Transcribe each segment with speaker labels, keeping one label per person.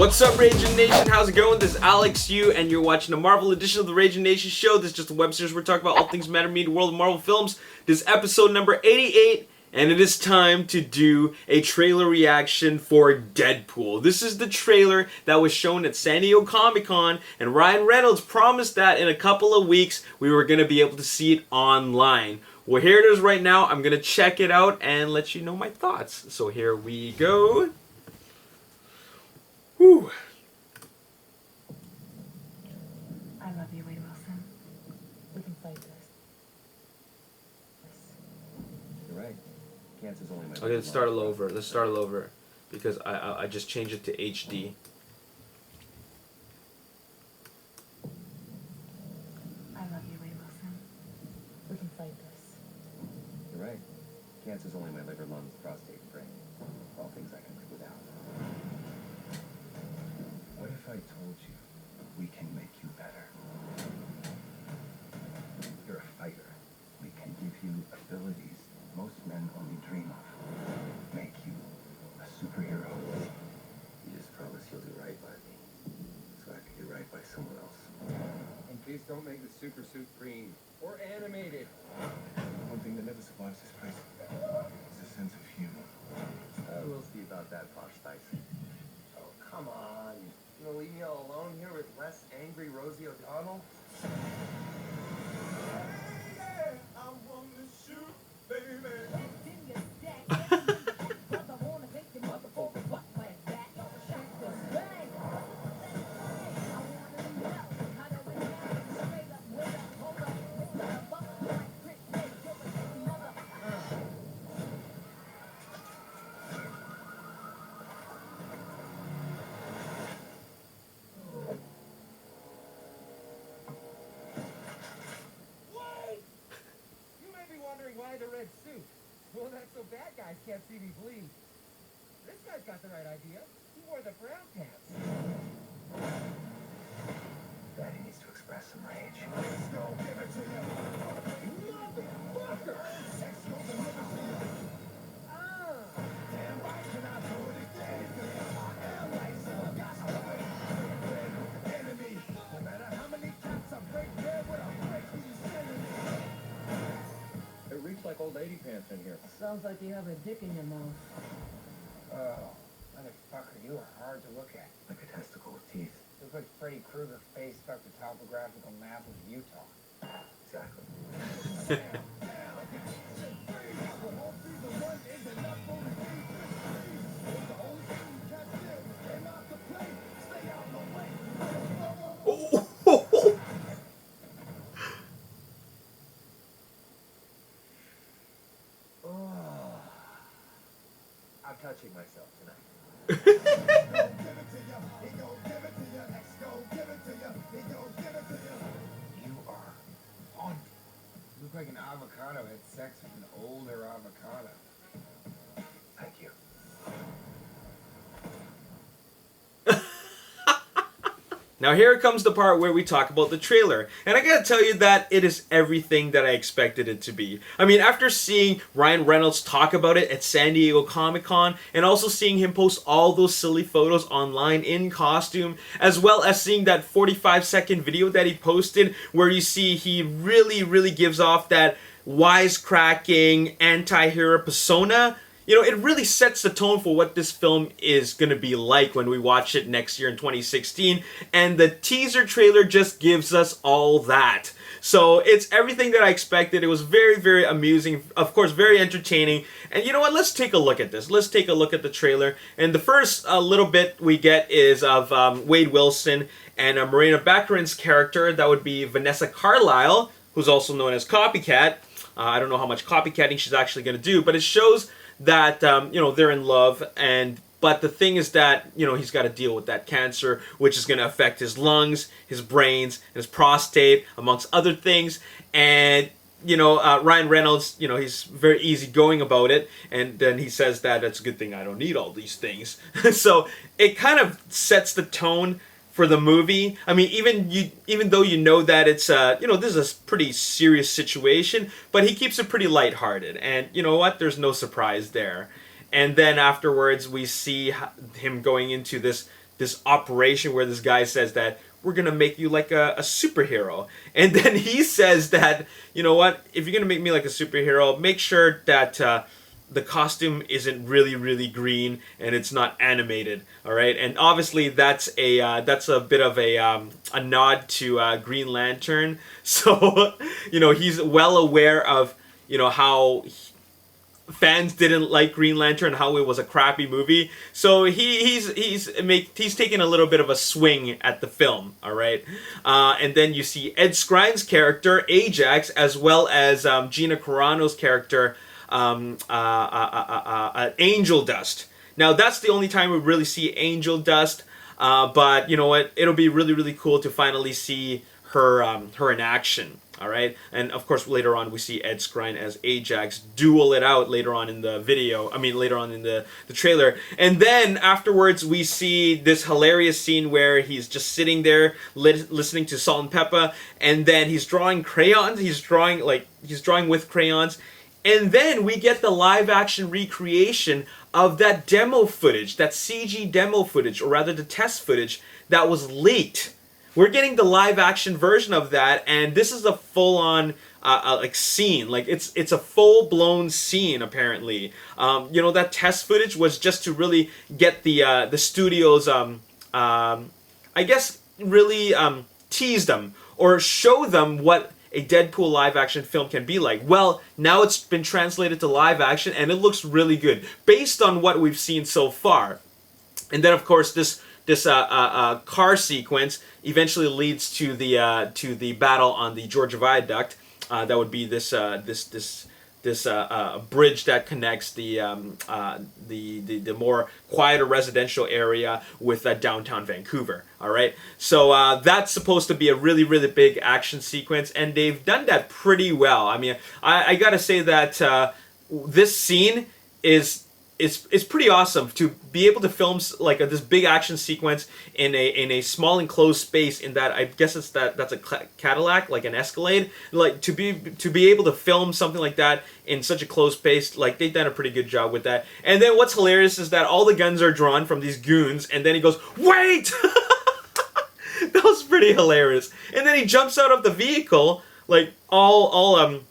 Speaker 1: What's up, Ragin Nation? How's it going? This is Alex Yu, and you're watching a Marvel edition of the Ragin Nation show. This is just a web series where we're talking about all things matter me in the world of Marvel films. This is episode number 88, and it is time to do a trailer reaction for Deadpool. This is the trailer that was shown at San Diego Comic-Con, and Ryan Reynolds promised that in a couple of weeks we were going to be able to see it online. Well, here it is right now. I'm going to check it out and let you know my thoughts. So here we go. Whew.
Speaker 2: I love you, Wade Wilson. We can fight this.
Speaker 3: You're right. Cancer's only my...
Speaker 1: Okay, let's start all over. Let's start all over. Because I just changed it to HD.
Speaker 2: I love you, Wade Wilson. We can fight this.
Speaker 3: You're right. Cancer's only my liver, lungs, prostate, and brain. All things I can live without. What if I told you we can make you better? You're a fighter. We can give you abilities most men only dream of. Make you a superhero. You just promise you'll do right by me, so I can do right by someone else.
Speaker 4: And please don't make the super suit green or animated.
Speaker 3: One thing that never survives this place is a sense of humor. We'll see about that, Posh Spice.
Speaker 4: Oh, come on. You gonna leave me all alone here with less angry Rosie O'Donnell? Why the red suit? Well, that's so bad guys can't see me bleed. This guy's got the right idea. He wore the brown pants.
Speaker 3: Daddy needs to express some rage.
Speaker 4: Let's go, give it to you. Motherfucker! Damn right, can I do it again? I am like some enemy. No matter how many cats I break bread with, I break these enemies. It reeks like old lady pants in here.
Speaker 2: Sounds like you have a dick in your mouth.
Speaker 4: Oh, motherfucker, you are hard to look at.
Speaker 3: Like a testicle with teeth.
Speaker 4: Looks like Freddy Krueger's face stuck to topographical map of Utah.
Speaker 3: Exactly.
Speaker 4: I'm touching myself tonight. You are on. You look like an avocado had sex with an older avocado.
Speaker 3: Thank you.
Speaker 1: Now here comes the part where we talk about the trailer. And I gotta tell you that it is everything that I expected it to be. I mean, after seeing Ryan Reynolds talk about it at San Diego Comic-Con, and also seeing him post all those silly photos online in costume, as well as seeing that 45-second video that he posted where you see he really gives off that wisecracking anti-hero persona. You know, it really sets the tone for what this film is going to be like when we watch it next year in 2016. And the teaser trailer just gives us all that. So it's everything that I expected. It was very amusing. Of course, very entertaining. And you know what? Let's take a look at this. Let's take a look at the trailer. And the first little bit we get is of Wade Wilson and Marina Baccarin's character. That would be Vanessa Carlyle, who's also known as Copycat. I don't know how much copycatting she's actually going to do, but it shows that you know, they're in love, but the thing is that, you know, he's got to deal with that cancer, which is going to affect his lungs, his brains, his prostate, amongst other things. And you know, Ryan Reynolds, you know, he's very easygoing about it, and then he says that it's a good thing I don't need all these things. So it kind of sets the tone for the movie. I mean, even though you know that it's you know, this is a pretty serious situation, but he keeps it pretty lighthearted, and you know what? There's no surprise there. And then afterwards, we see him going into this this operation where this guy says that we're gonna make you like a superhero, and then he says that, you know what, if you're gonna make me like a superhero, make sure that the costume isn't really green and it's not animated. All right, and obviously that's a bit of a nod to Green Lantern. So you know, he's well aware of, you know, how fans didn't like Green Lantern, how it was a crappy movie. So he's taking a little bit of a swing at the film. All right, and then you see Ed Skrine's character Ajax, as well as Gina Carano's character Angel Dust. Now that's the only time we really see Angel Dust, but you know what? It'll be really cool to finally see her in action. All right, and of course later on we see Ed Skrein as Ajax duel it out later on in the video. I mean later on in the trailer, and then afterwards we see this hilarious scene where he's just sitting there listening to Salt and Pepper, and then he's drawing crayons. He's drawing with crayons. And then we get the live action recreation of that demo footage, that CG demo footage, or rather the test footage that was leaked. We're getting the live action version of that, and this is a full on like scene. Like it's a full blown scene apparently. You know, that test footage was just to really get the studios I guess really tease them or show them what a Deadpool live action film can be like. Well, now it's been translated to live action and it looks really good based on what we've seen so far. And then of course this car sequence eventually leads to the battle on the Georgia Viaduct. That would be this bridge that connects the more quieter residential area with downtown Vancouver. All right, so that's supposed to be a really big action sequence, and they've done that pretty well. I mean, I gotta say that this scene is pretty awesome to be able to film like this big action sequence in a small enclosed space. In that, I guess that's a Cadillac, like an Escalade. Like to be able to film something like that in such a closed space, like they've done a pretty good job with that. And then what's hilarious is that all the guns are drawn from these goons, and then he goes, "Wait!" That was pretty hilarious. And then he jumps out of the vehicle, like all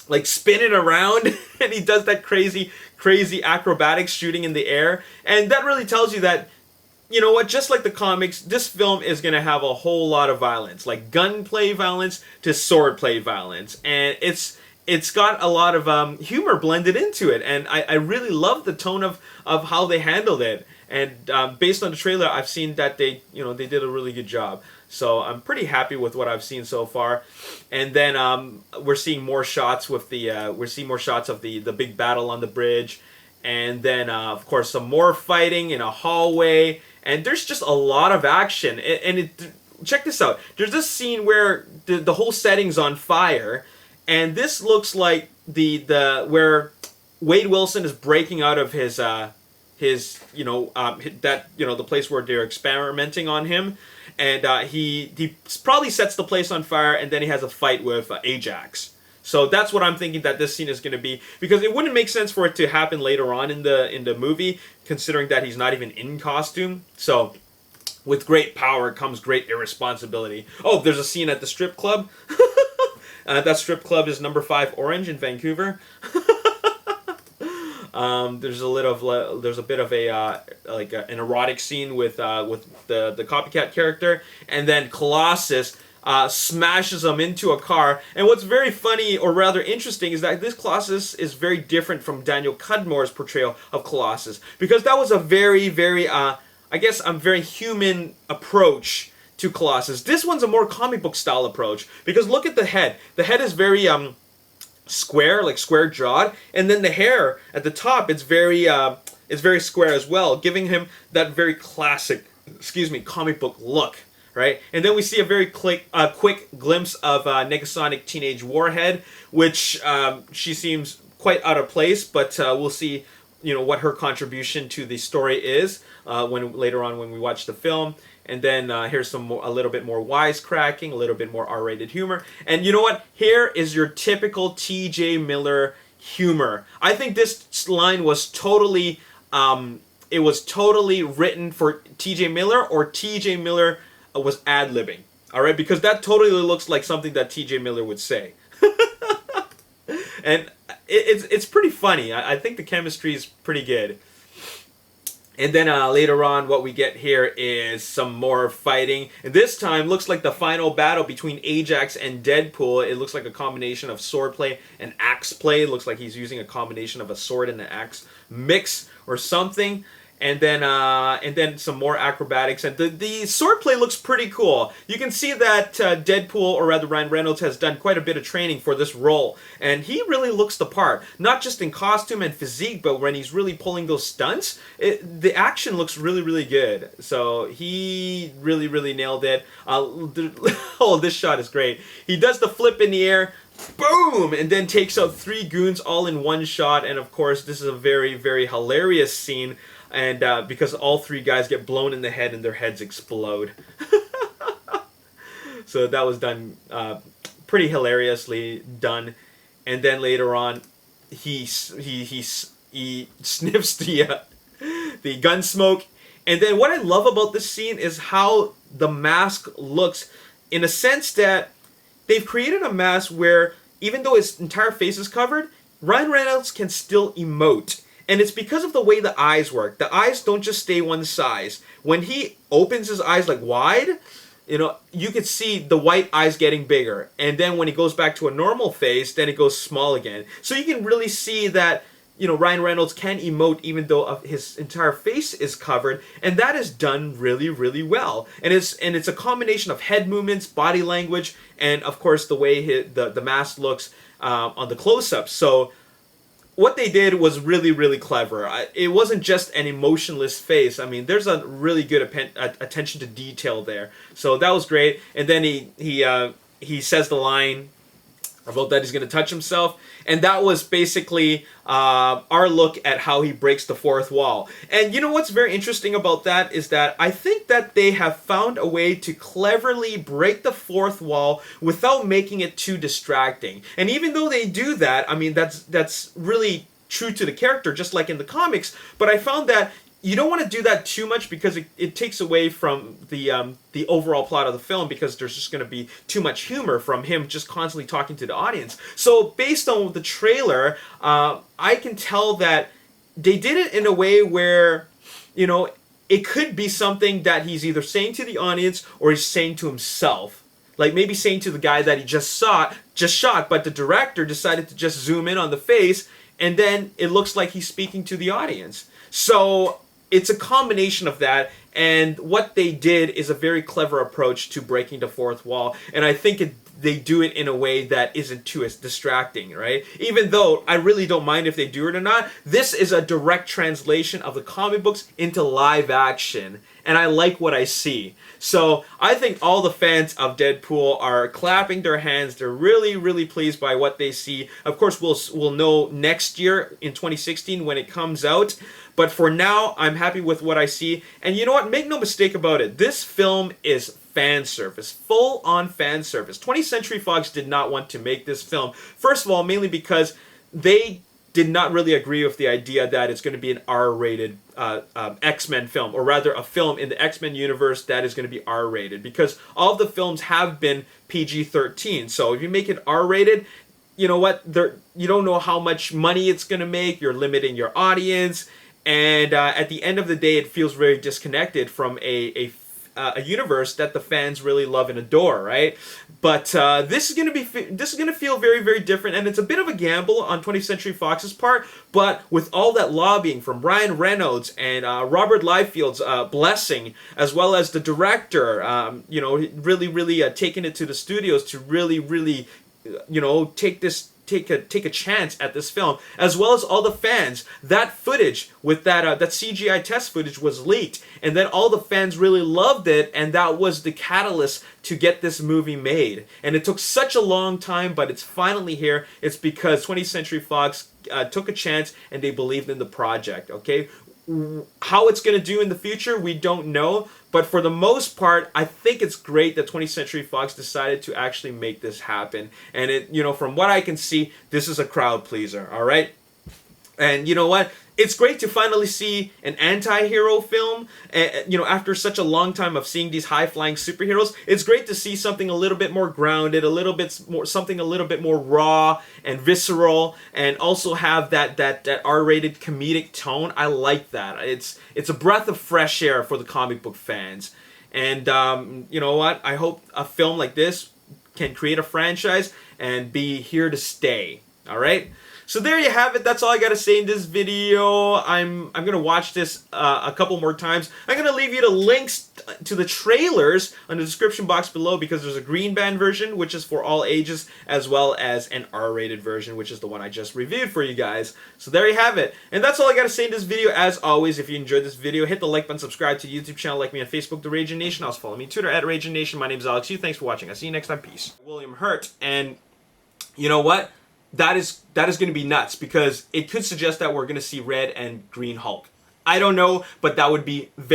Speaker 1: like spinning around, and he does that crazy acrobatics shooting in the air. And that really tells you that, you know what, just like the comics, this film is going to have a whole lot of violence, like gunplay violence to swordplay violence. And it's got a lot of humor blended into it. And I really love the tone of how they handled it. And based on the trailer, I've seen that they did a really good job. So I'm pretty happy with what I've seen so far. And then we're seeing more shots with the big battle on the bridge, and then of course some more fighting in a hallway. And there's just a lot of action. Check this out. There's this scene where the whole setting's on fire, and this looks like where Wade Wilson is breaking out of his the place where they're experimenting on him. And he probably sets the place on fire, and then he has a fight with Ajax. So that's what I'm thinking that this scene is going to be, because it wouldn't make sense for it to happen later on in the movie, considering that he's not even in costume. So with great power comes great irresponsibility. Oh, there's a scene at the strip club. That strip club is number 5 Orange in Vancouver. There's a bit of an erotic scene with the copycat character, and then Colossus smashes him into a car. And what's very funny, or rather interesting, is that this Colossus is very different from Daniel Cudmore's portrayal of Colossus, because that was a very very human approach to Colossus. This one's a more comic book style approach, because look at the head. The head is very square, like square jawed, and then the hair at the top, it's very square as well, giving him that very classic, comic book look, right? And then we see a very quick glimpse of Negasonic Teenage Warhead, which she seems quite out of place, but we'll see, what her contribution to the story is later on when we watch the film. And then here's a little bit more wisecracking, a little bit more R-rated humor. And you know what? Here is your typical T.J. Miller humor. I think this line was totally it was totally written for TJ Miller, or TJ Miller was ad-libbing. All right, because that totally looks like something that TJ Miller would say. And it's pretty funny. I think the chemistry is pretty good. And then later on, what we get here is some more fighting. And this time, looks like the final battle between Ajax and Deadpool. It looks like a combination of swordplay and axe play. It looks like he's using a combination of a sword and an axe mix or something. And then some more acrobatics, and the swordplay looks pretty cool. You can see that Deadpool, or rather Ryan Reynolds, has done quite a bit of training for this role, and he really looks the part. Not just in costume and physique, but when he's really pulling those stunts, the action looks really, really good. So he really, really nailed it. Oh, this shot is great. He does the flip in the air. Boom! And then takes out 3 goons all in one shot. And of course, this is a very, very hilarious scene. And because all 3 guys get blown in the head and their heads explode. So that was done pretty hilariously done. And then later on, he sniffs the gun smoke. And then what I love about this scene is how the mask looks, in a sense that they've created a mask where even though his entire face is covered, Ryan Reynolds can still emote. And it's because of the way the eyes work. The eyes don't just stay one size. When he opens his eyes like wide, you could see the white eyes getting bigger. And then when he goes back to a normal face, then it goes small again. So you can really see that, Ryan Reynolds can emote even though his entire face is covered. And that is done really, really well. And it's a combination of head movements, body language, and of course the way the mask looks on the close-ups. So what they did was really, really clever. It wasn't just an emotionless face. I mean, there's a really good attention to detail there. So that was great. And then he says the line about that he's going to touch himself. And that was basically our look at how he breaks the fourth wall. And you know what's very interesting about that is that I think that they have found a way to cleverly break the fourth wall without making it too distracting. And even though they do that, I mean, that's really true to the character, just like in the comics. But I found that you don't want to do that too much because it takes away from the overall plot of the film, because there's just going to be too much humor from him just constantly talking to the audience. So based on the trailer, I can tell that they did it in a way where, it could be something that he's either saying to the audience or he's saying to himself. Like maybe saying to the guy that he just shot, but the director decided to just zoom in on the face, and then it looks like he's speaking to the audience. So it's a combination of that, and what they did is a very clever approach to breaking the fourth wall, and I think they do it in a way that isn't too distracting, right? Even though I really don't mind if they do it or not, this is a direct translation of the comic books into live action, and I like what I see. So I think all the fans of Deadpool are clapping their hands. They're really, really pleased by what they see. Of course, we'll know next year in 2016 when it comes out. But for now, I'm happy with what I see. And you know what? Make no mistake about it. This film is fan service. Full-on fan service. 20th Century Fox did not want to make this film. First of all, mainly because they did not really agree with the idea that it's going to be an R-rated X-Men film, or rather a film in the X-Men universe that is going to be R-rated, because all of the films have been PG-13. So if you make it R-rated, you know what? You don't know how much money it's going to make. You're limiting your audience. And at the end of the day, it feels very disconnected from a universe that the fans really love and adore, right? But this is going to feel very, very different, and it's a bit of a gamble on 20th Century Fox's part. But with all that lobbying from Ryan Reynolds and Robert Liefeld's blessing, as well as the director, really, really taking it to the studios to really, really, take a chance at this film, as well as all the fans. That footage with that CGI test footage was leaked, and then all the fans really loved it, and that was the catalyst to get this movie made. And it took such a long time, but it's finally here. It's because 20th Century Fox took a chance and they believed in the project. Okay, how it's going to do in the future, we don't know. But for the most part, I think it's great that 20th Century Fox decided to actually make this happen. And from what I can see, this is a crowd pleaser, all right? And you know what? it's great to finally see an anti-hero film. You know, after such a long time of seeing these high-flying superheroes, it's great to see something a little bit more grounded, something a little bit more raw and visceral, and also have that R-rated comedic tone. I like that. It's a breath of fresh air for the comic book fans. And you know what? I hope a film like this can create a franchise and be here to stay. All right. So there you have it. That's all I gotta say in this video. I'm gonna watch this a couple more times. I'm gonna leave you the links to the trailers in the description box below, because there's a green band version, which is for all ages, as well as an R-rated version, which is the one I just reviewed for you guys. So there you have it. And that's all I gotta say in this video. As always, if you enjoyed this video, hit the like button, subscribe to the YouTube channel, like me on Facebook, The Ragin Nation. Also follow me on Twitter @RaginNation. My name's Alex Yu. Thanks for watching. I'll see you next time. Peace. William Hurt, and you know what? That is going to be nuts, because it could suggest that we're going to see Red and Green Hulk. I don't know, but that would be very